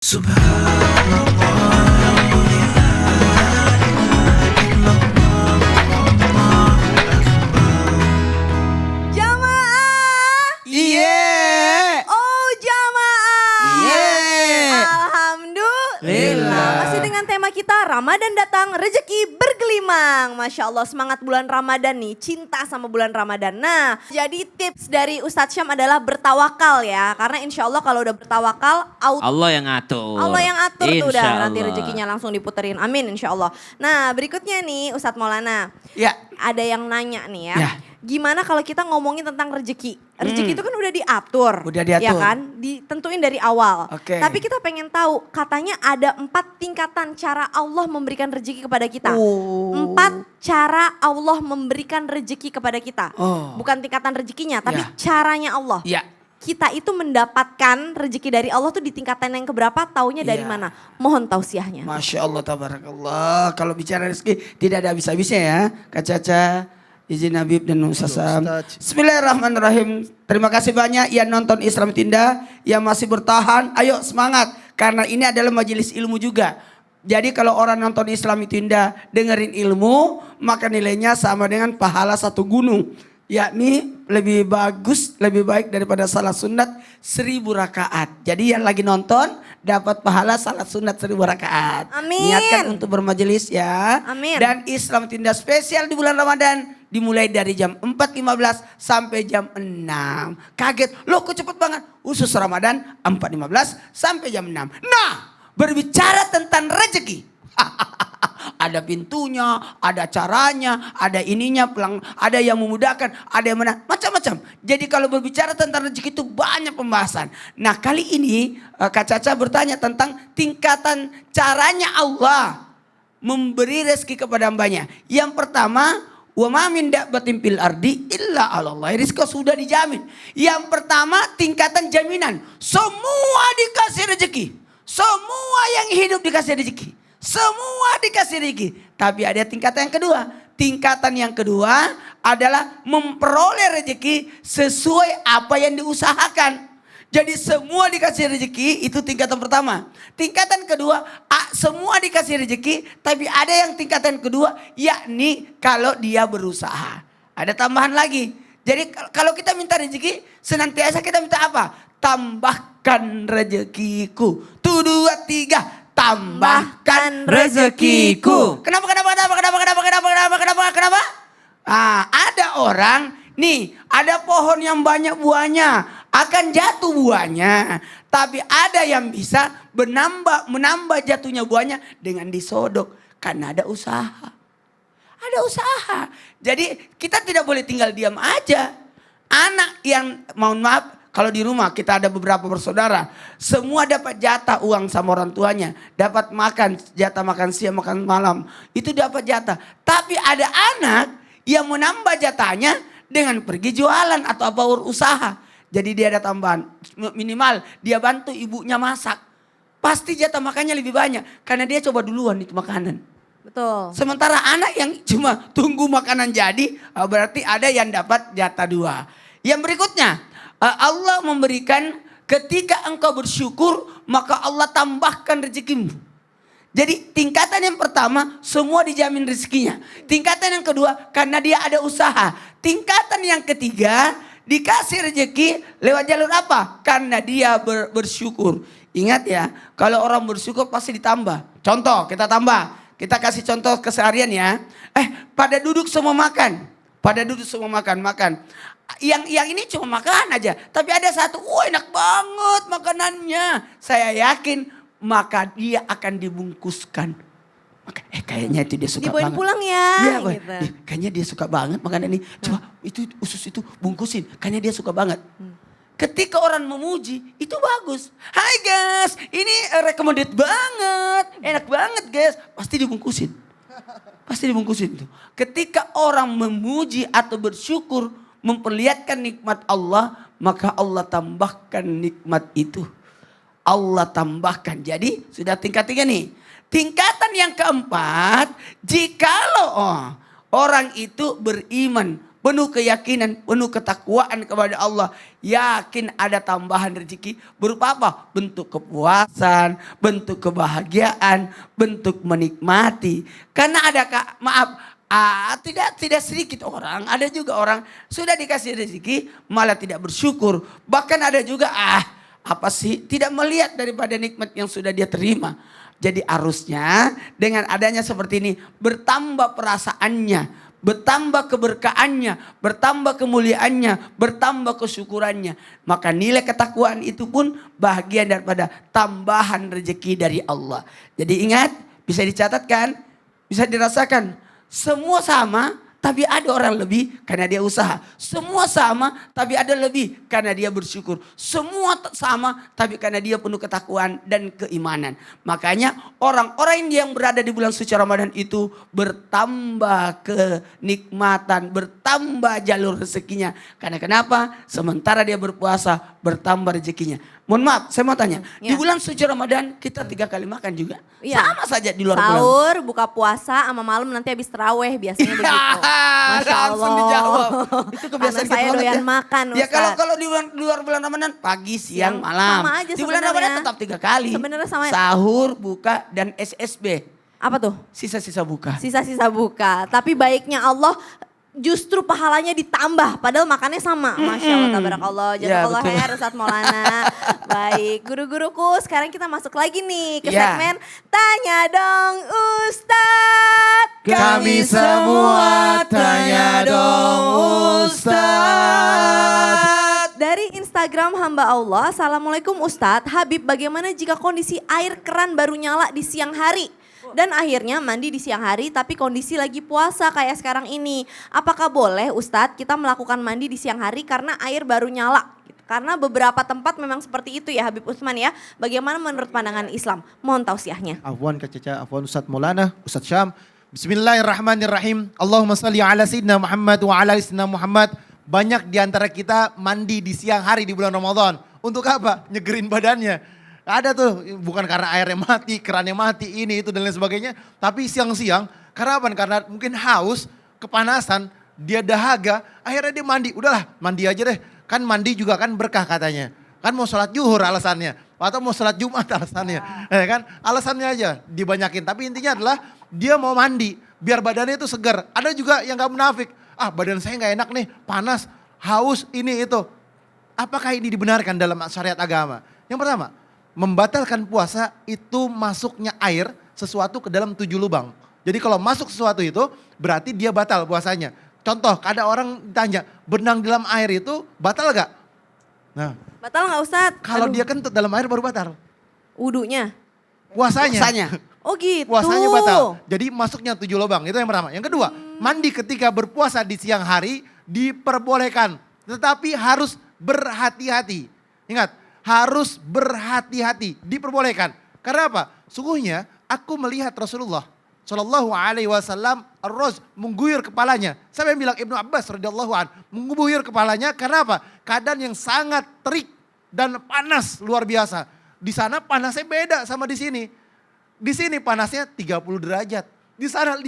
Jamaah. Iya. Oh jamaah. Iya. Alhamdulillah. Masih dengan tema kita Ramadan datang, rezeki bergelimang. Masya Allah, semangat bulan Ramadan nih, cinta sama bulan Ramadan. Nah, jadi tips dari Ustadz Syam adalah bertawakal ya. Karena insya Allah kalau udah bertawakal, Allah yang ngatur. Allah yang atur tuh udah, Insya nanti Allah. rezekinya langsung diputerin. Amin insya Allah. Nah berikutnya nih Ustadz Maulana. Ya. Ada yang nanya nih ya. Ya. Gimana kalau kita ngomongin tentang rezeki? Rezeki itu kan udah diatur. Udah diatur. Ya kan? Ditentuin dari awal. Oke. Tapi kita pengen tahu, katanya ada 4 tingkatan cara Allah memberikan rezeki kepada kita. Oh. 4 cara Allah memberikan rezeki kepada kita. Oh. Bukan tingkatan rezekinya, tapi Ya. caranya Allah. Ya. Kita itu mendapatkan rezeki dari Allah tuh di tingkatan yang keberapa, taunya dari Iya. mana? Mohon tausiahnya. Masya Allah, tabarakallah. Kalau bicara rezeki tidak ada habis-habisnya ya. Kak Caca, izin Habib dan Ustaz Sam. Bismillahirrahmanirrahim. Terima kasih banyak yang nonton Islam Tinda, yang masih bertahan. Ayo semangat, karena ini adalah majelis ilmu juga. Jadi kalau orang nonton Islam Tinda dengerin ilmu, maka nilainya sama dengan pahala 1 gunung. Yakni lebih bagus, lebih baik daripada salat sunat 1000 rakaat. Jadi yang lagi nonton dapat pahala salat sunat 1000 rakaat. Amin. Niatkan untuk bermajelis ya. Amin. Dan Islam Tinda spesial di bulan Ramadan dimulai dari jam 4.15 sampai jam 6. Kaget, loh kok cepet banget? Khusus Ramadan 4.15 sampai jam 6. Nah, berbicara tentang rezeki. Ada pintunya, ada caranya, ada ininya, ada yang memudahkan, ada yang macam-macam. Jadi kalau berbicara tentang rezeki itu banyak pembahasan. Nah kali ini Kak Caca bertanya tentang tingkatan caranya Allah memberi rezeki kepada hambanya. Yang pertama, wa ma min dabbatin fil ardi illa 'alallahi rizqa, sudah dijamin. Yang pertama tingkatan jaminan, semua dikasih rezeki. Semua yang hidup dikasih rezeki. Semua dikasih rezeki. Tapi ada tingkatan yang kedua. Tingkatan yang kedua adalah memperoleh rezeki sesuai apa yang diusahakan. Jadi semua dikasih rezeki, itu tingkatan pertama. Tingkatan kedua, semua dikasih rezeki, tapi ada yang tingkatan kedua, yakni kalau dia berusaha. Ada tambahan lagi. Jadi kalau kita minta rezeki, senantiasa kita minta apa? Tambahkan rezekiku. 1, 2, 3. Tambahkan rezekiku. Kenapa? Ada orang, nih ada pohon yang banyak buahnya, akan jatuh buahnya. Tapi ada yang bisa menambah jatuhnya buahnya dengan disodok. Karena ada usaha. Ada usaha. Jadi kita tidak boleh tinggal diam aja. Anak yang, mohon maaf, kalau di rumah kita ada beberapa bersaudara, semua dapat jatah uang sama orang tuanya, dapat makan, jatah makan siang, makan malam, itu dapat jatah. Tapi ada anak yang menambah jatahnya dengan pergi jualan atau apa usaha. Jadi dia ada tambahan, minimal dia bantu ibunya masak. Pasti jatah makannya lebih banyak, karena dia coba duluan itu makanan. Betul. Sementara anak yang cuma tunggu makanan jadi, berarti ada yang dapat jatah 2. Yang berikutnya, Allah memberikan ketika engkau bersyukur, maka Allah tambahkan rezekimu. Jadi tingkatan yang pertama semua dijamin rezekinya. Tingkatan yang kedua karena dia ada usaha. Tingkatan yang ketiga dikasih rezeki lewat jalur apa? Karena dia bersyukur. Ingat ya, kalau orang bersyukur pasti ditambah. Contoh kita tambah. Kita kasih contoh keseharian ya. Pada duduk semua makan. Pada duduk semua makan. Yang ini cuma makan aja. Tapi ada satu, enak banget makanannya. Saya yakin maka dia akan dibungkuskan. Kayaknya itu dia suka Dibawain banget. pulang ya. Iya, Gitu. kayaknya dia suka banget makanan ini. Coba itu usus itu bungkusin. Kayaknya dia suka banget. Ketika orang memuji, itu bagus. Hai guys, ini recommended banget. Enak banget guys. Pasti dibungkusin. Pasti dibungkusin tuh. Ketika orang memuji atau bersyukur, memperlihatkan nikmat Allah, maka Allah tambahkan nikmat itu. Allah tambahkan. Jadi sudah tingkat 3 nih. Tingkatan yang keempat, jikalau orang itu beriman, penuh keyakinan, penuh ketakwaan kepada Allah. Yakin ada tambahan rezeki berupa apa? Bentuk kepuasan, bentuk kebahagiaan, bentuk menikmati. Karena ada tidak sedikit orang, ada juga orang sudah dikasih rezeki malah tidak bersyukur. Bahkan ada juga apa sih, tidak melihat daripada nikmat yang sudah dia terima. Jadi harusnya dengan adanya seperti ini bertambah perasaannya, bertambah keberkahannya, bertambah kemuliaannya, bertambah kesyukurannya. Maka nilai ketakwaan itu pun bahagian daripada tambahan rezeki dari Allah. Jadi ingat, bisa dicatatkan, bisa dirasakan. Semua sama, tapi ada orang lebih karena dia usaha. Semua sama, tapi ada lebih karena dia bersyukur. Semua sama, tapi karena dia penuh ketakwaan dan keimanan. Makanya orang-orang yang berada di bulan suci Ramadan itu bertambah kenikmatan, bertambah jalur rezekinya. Karena kenapa? Sementara dia berpuasa, bertambah rezekinya. Mohon maaf, saya mau tanya. Di bulan suci Ramadan kita 3 kali makan juga. Sama saja di luar bulan. Sahur, buka puasa, sama malam nanti habis terawih biasanya begitu. Masya Allah. Langsung dijawab. Itu kebiasaan Karena saya kita doyan ya. makan, Ya Ustaz. kalau di luar bulan Ramadan pagi, siang, malam. Sama aja di bulan sebenarnya. Ramadan tetap 3 kali. Sebenarnya sama. Sahur, buka, dan SSB. Apa tuh? Sisa-sisa buka. Sisa-sisa buka. Tapi baiknya Allah justru pahalanya ditambah. Padahal makannya sama. Masya Allah, tabarakallah. Jazakallah betul. khair Ustadz Maulana. Baik, guru-guruku sekarang kita masuk lagi nih ke Ya. segmen Tanya Dong Ustadz. Kami semua tanya dong Ustadz. Dari Instagram hamba Allah, Assalamualaikum Ustadz. Habib, bagaimana jika kondisi air keran baru nyala di siang hari? Dan akhirnya mandi di siang hari tapi kondisi lagi puasa kayak sekarang ini. Apakah boleh Ustadz kita melakukan mandi di siang hari karena air baru nyala? Karena beberapa tempat memang seperti itu ya Habib Utsman ya. Bagaimana menurut pandangan Islam? Mohon tausiahnya. Afwan Kak Caca, afwan Ustadz Maulana, Ustadz Syam. Bismillahirrahmanirrahim. Allahumma salli ala Sayyidina Muhammad wa ala Sayyidina Muhammad. Banyak di antara kita mandi di siang hari di bulan Ramadan. Untuk apa? Nyegerin badannya. Ada tuh, bukan karena airnya mati, kerannya mati, ini, itu dan lain sebagainya. Tapi siang-siang, karena apa? Karena mungkin haus, kepanasan, dia dahaga, akhirnya dia mandi. Udahlah, mandi aja deh. Kan mandi juga kan berkah katanya. Kan mau sholat zuhur alasannya. Atau mau sholat Jumat alasannya. Kan alasannya aja dibanyakin. Tapi intinya adalah dia mau mandi, biar badannya itu segar. Ada juga yang gak munafik. Badan saya gak enak nih, panas, haus, ini, itu. Apakah ini dibenarkan dalam syariat agama? Yang pertama, membatalkan puasa itu masuknya air sesuatu ke dalam 7 lubang. Jadi kalau masuk sesuatu itu berarti dia batal puasanya. Contoh, ada orang tanya, benang di dalam air itu batal gak? Nah, Batal nggak Ustadz? kalau Aduh, dia kentut dalam air baru batal. wudunya. Puasanya. Oh gitu. Puasanya batal. Jadi masuknya 7 lubang, itu yang pertama. Yang kedua, mandi ketika berpuasa di siang hari diperbolehkan. Tetapi harus berhati-hati. Ingat, harus berhati-hati, diperbolehkan. Karena apa? Sungguhnya aku melihat Rasulullah Shallallahu Alaihi Wasallam mengguyur kepalanya. Saya bilang Ibnu Abbas radhiyallahu an mengguyur kepalanya karena apa? Keadaan yang sangat terik dan panas luar biasa. Di sana panasnya beda sama di sini. Di sini panasnya 30 derajat, di sana 50.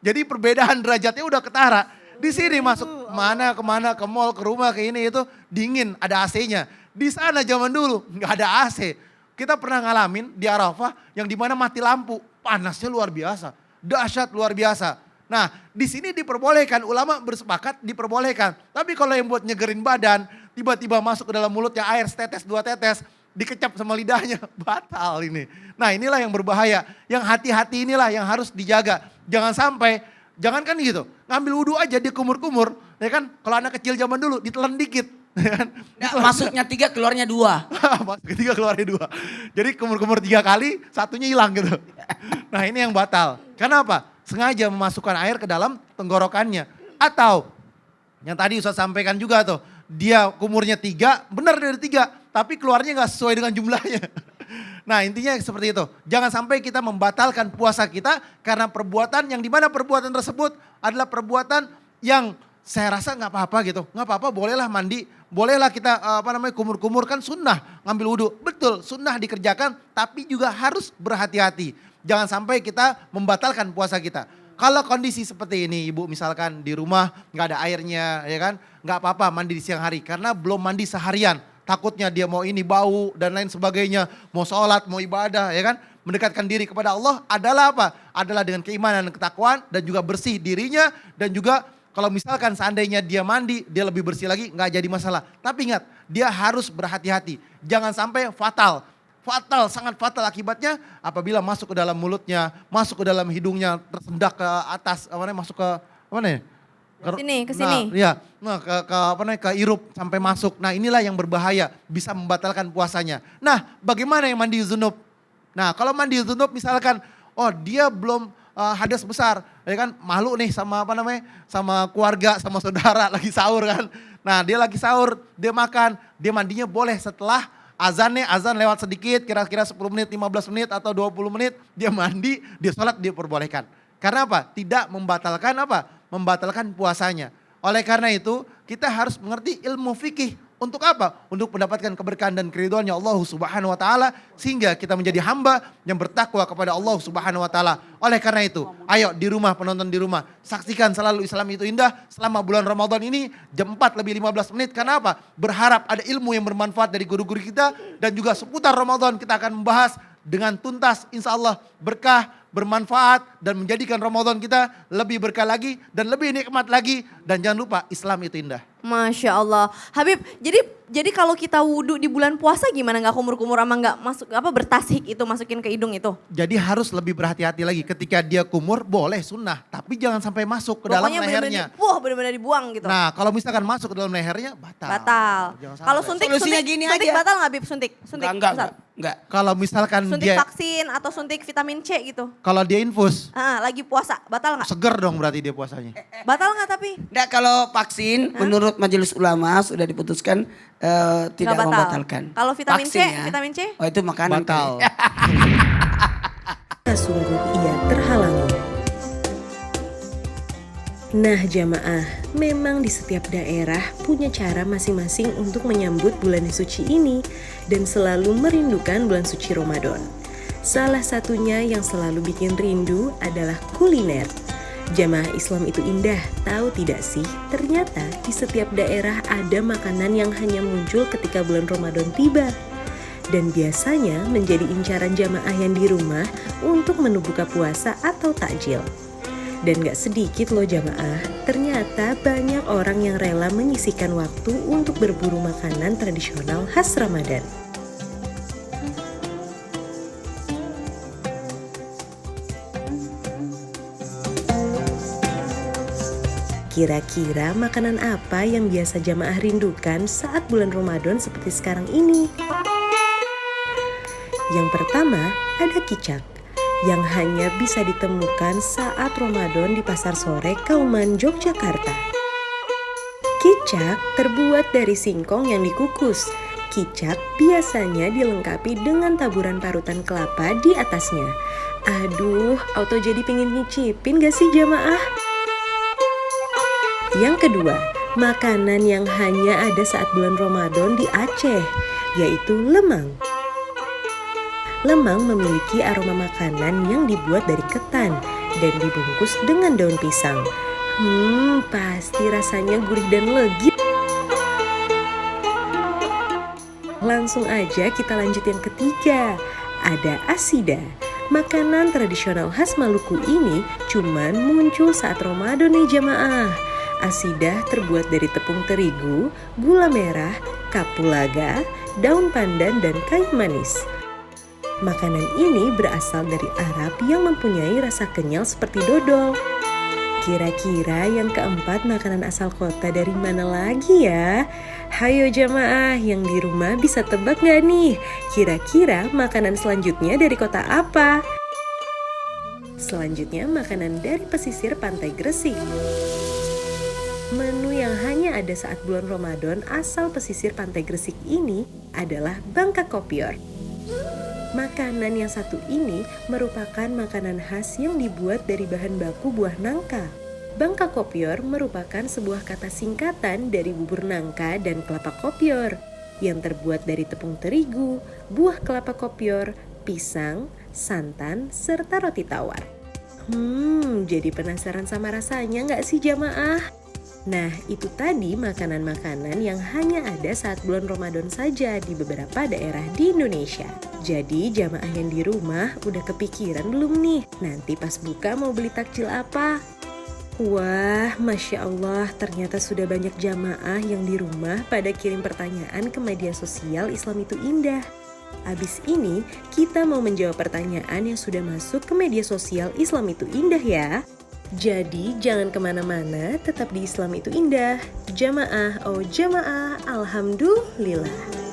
Jadi perbedaan derajatnya udah ketara. Di sini masuk kemana, ke mall, ke rumah, ke ini itu dingin, ada AC-nya. Di sana zaman dulu nggak ada AC. Kita pernah ngalamin di Arafah yang dimana mati lampu, panasnya luar biasa, dahsyat luar biasa. Nah di sini diperbolehkan, ulama bersepakat diperbolehkan. Tapi kalau yang buat nyegerin badan, tiba-tiba masuk ke dalam mulutnya air setetes 2 tetes, dikecap sama lidahnya, batal ini. Nah inilah yang berbahaya, yang hati-hati inilah yang harus dijaga. Jangan sampai, jangan kan gitu, ngambil wudhu aja dia kumur-kumur, ya kan? Kalau anak kecil zaman dulu ditelan dikit. Masuknya 3, keluarnya 2. Masuk ketiga keluarnya 2. Jadi kumur-kumur 3 kali, satunya hilang gitu. Nah ini yang batal. Karena apa? Sengaja memasukkan air ke dalam tenggorokannya. Atau yang tadi Ustaz sampaikan juga tuh, dia kumurnya 3, benar dari 3, tapi keluarnya gak sesuai dengan jumlahnya. Nah intinya seperti itu. Jangan sampai kita membatalkan puasa kita karena perbuatan yang dimana perbuatan tersebut adalah perbuatan yang saya rasa gak apa-apa gitu. Gak apa-apa, bolehlah mandi, bolehlah kita kumur-kumur, kan sunnah ngambil wudhu. Betul, sunnah dikerjakan tapi juga harus berhati-hati. Jangan sampai kita membatalkan puasa kita. Kalau kondisi seperti ini ibu misalkan di rumah nggak ada airnya ya kan. Nggak apa-apa mandi di siang hari karena belum mandi seharian. Takutnya dia mau ini bau dan lain sebagainya. Mau sholat, mau ibadah ya kan. Mendekatkan diri kepada Allah adalah apa? Adalah dengan keimanan dan ketakwaan dan juga bersih dirinya. Dan juga kalau misalkan seandainya dia mandi, dia lebih bersih lagi nggak jadi masalah. Tapi ingat dia harus berhati-hati. Jangan sampai fatal. Fatal, sangat fatal akibatnya apabila masuk ke dalam mulutnya, masuk ke dalam hidungnya, tersendak ke atas, masuk ke mana ya? Ke sini. Nah, iya, ke irup sampai masuk. Nah, inilah yang berbahaya, bisa membatalkan puasanya. Nah, bagaimana yang mandi junub? Nah, kalau mandi junub misalkan dia belum hadas besar, ya kan malu nih sama sama keluarga, sama saudara lagi sahur kan. Nah, dia lagi sahur, dia makan, dia mandinya boleh setelah azan lewat sedikit, kira-kira 10 menit, 15 menit atau 20 menit, dia mandi, dia sholat, dia perbolehkan. Karena apa? Tidak membatalkan membatalkan puasanya. Oleh karena itu, kita harus mengerti ilmu fikih. Untuk apa? Untuk mendapatkan keberkahan dan keridhaannya Allah Subhanahu wa taala sehingga kita menjadi hamba yang bertakwa kepada Allah Subhanahu wa taala. Oleh karena itu, ayo di rumah, penonton di rumah, saksikan Selalu Islam Itu Indah selama bulan Ramadan ini jam 4 lebih 15 menit. Karena apa? Berharap ada ilmu yang bermanfaat dari guru-guru kita dan juga seputar Ramadan kita akan membahas dengan tuntas, insya Allah berkah, bermanfaat dan menjadikan Ramadan kita lebih berkah lagi dan lebih nikmat lagi. Dan jangan lupa Islam itu indah. Masya Allah. Habib, jadi kalau kita wudhu di bulan puasa gimana? Nggak kumur-kumur sama nggak masuk bertasik itu masukin ke hidung itu? Jadi harus lebih berhati-hati lagi. Ketika dia kumur boleh sunnah, tapi jangan sampai masuk ke dalam lehernya. Benar-benar dibuang gitu. Nah, kalau misalkan masuk ke dalam lehernya batal. Kalau suntik gini suntik aja. batal nggak Bib? Suntik. Enggak. Kalau misalkan suntik dia vaksin atau suntik vitamin C gitu. kalau dia infus, Lagi puasa, batal nggak? seger dong berarti dia puasanya. Batal nggak tapi? Enggak, kalau vaksin menurut Majelis Ulama sudah diputuskan tidak Nggak batal. membatalkan. Kalau vitamin C, Vaksin ya. vitamin C? Oh itu makanan. Batal. Sungguh ia terhalangi. Nah jamaah, memang di setiap daerah punya cara masing-masing untuk menyambut bulan suci ini dan selalu merindukan bulan suci Ramadan. Salah satunya yang selalu bikin rindu adalah kuliner. Jamaah Islam Itu Indah, tahu tidak sih? Ternyata di setiap daerah ada makanan yang hanya muncul ketika bulan Ramadan tiba. Dan biasanya menjadi incaran jamaah yang di rumah untuk menu buka puasa atau takjil. Dan gak sedikit loh jamaah, ternyata banyak orang yang rela menyisihkan waktu untuk berburu makanan tradisional khas Ramadan. Kira-kira makanan apa yang biasa jamaah rindukan saat bulan Ramadan seperti sekarang ini? Yang pertama, ada kicak yang hanya bisa ditemukan saat Ramadan di Pasar Sore Kauman, Yogyakarta. Kicak terbuat dari singkong yang dikukus. Kicak biasanya dilengkapi dengan taburan parutan kelapa di atasnya. Aduh, auto jadi pengen nyicipin gak sih jamaah? Yang kedua, makanan yang hanya ada saat bulan Ramadan di Aceh, yaitu lemang. Lemang memiliki aroma makanan yang dibuat dari ketan dan dibungkus dengan daun pisang. Pasti rasanya gurih dan legit. Langsung aja kita lanjut yang ketiga. Ada asida. Makanan tradisional khas Maluku ini cuman muncul saat Ramadan nih jamaah. Asidah terbuat dari tepung terigu, gula merah, kapulaga, daun pandan, dan kayu manis. Makanan ini berasal dari Arab yang mempunyai rasa kenyal seperti dodol. Kira-kira yang keempat makanan asal kota dari mana lagi ya? Hayo jamaah yang di rumah bisa tebak gak nih? Kira-kira makanan selanjutnya dari kota apa? Selanjutnya makanan dari pesisir pantai Gresik. Menu yang hanya ada saat bulan Ramadan asal pesisir pantai Gresik ini adalah bangka kopior. Makanan yang satu ini merupakan makanan khas yang dibuat dari bahan baku buah nangka. Bangka kopior merupakan sebuah kata singkatan dari bubur nangka dan kelapa kopior yang terbuat dari tepung terigu, buah kelapa kopior, pisang, santan, serta roti tawar. Jadi penasaran sama rasanya nggak sih jamaah? Nah, itu tadi makanan-makanan yang hanya ada saat bulan Ramadan saja di beberapa daerah di Indonesia. Jadi jamaah yang di rumah udah kepikiran belum nih? Nanti pas buka mau beli takjil apa? Wah, Masya Allah, ternyata sudah banyak jamaah yang di rumah pada kirim pertanyaan ke media sosial Islam itu Indah. Abis ini, kita mau menjawab pertanyaan yang sudah masuk ke media sosial Islam itu Indah ya. Jadi jangan kemana-mana, tetap di Islam itu Indah. Jamaah, oh jamaah, alhamdulillah.